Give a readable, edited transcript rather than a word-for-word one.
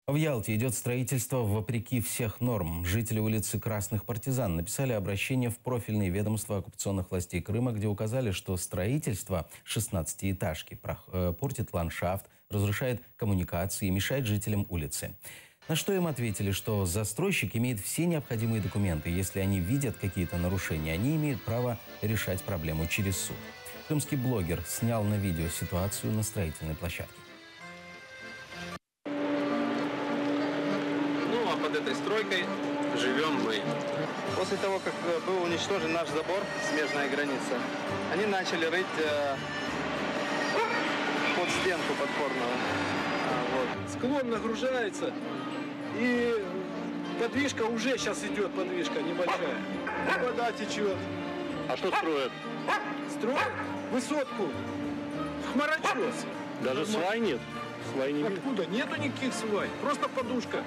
В Ялте идет строительство вопреки всех норм. Жители улицы Красных Партизан написали обращение в профильные ведомства оккупационных властей Крыма, где указали, что строительство 16-этажки портит ландшафт, разрушает коммуникации и мешает жителям улицы. На что им ответили, что застройщик имеет все необходимые документы. Если они видят какие-то нарушения, они имеют право решать проблему через суд. Крымский блогер снял на видео ситуацию на строительной площадке. Под этой стройкой живем мы. После того, как был уничтожен наш забор, смежная граница, они начали рыть под стенку подпорного. Склон нагружается, и подвижка уже сейчас идет, подвижка небольшая. И вода течет. А что строят? Строят высотку. Хмарочос. Даже свай нет? Свай не видно. Откуда? Нету никаких свай. Просто подушка.